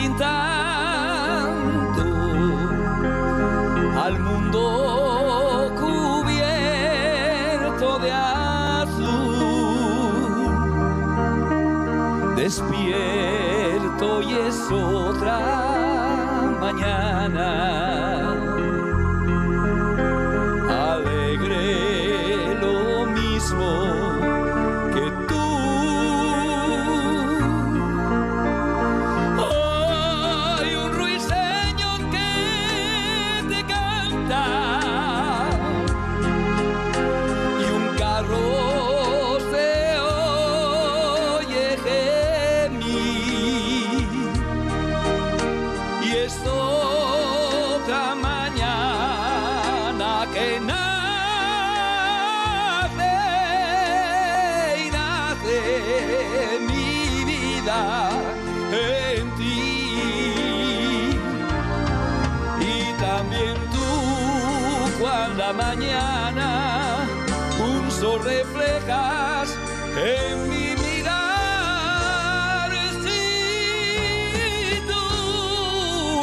pintando al mundo cubierto de azul. Despierto y es otra mañana, alegre lo mismo que tú. Hay un ruiseñor que te canta y un carro se oye gemir, y es otra mañana que nace y nace mi vida en ti. Y también tú, cuando a mañana un sol reflejas en mi mirar. Si tú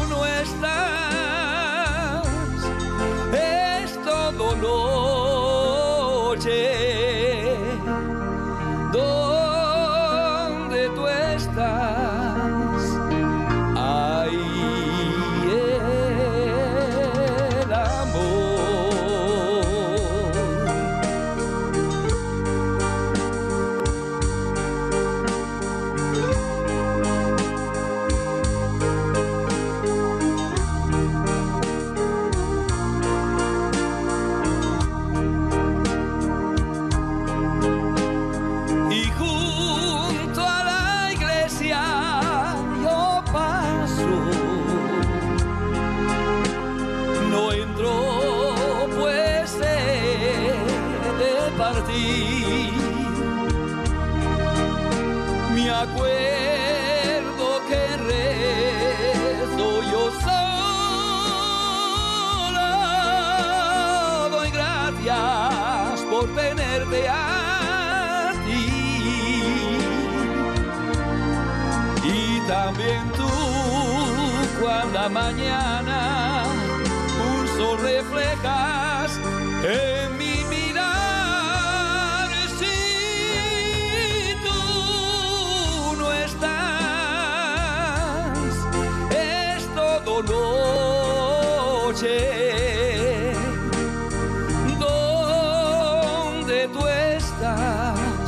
no estás, es todo noche. Donde tú estás, ahí el amor. Y junto a la iglesia yo paso, no entro pues he de partir. Me acuerdo que rezo yo sola, doy gracias por tenerte a ti. Y también tú, cuando a mañana un sol reflejas en mi mirar. Si tú no estás, es todo noche. Donde tú estás,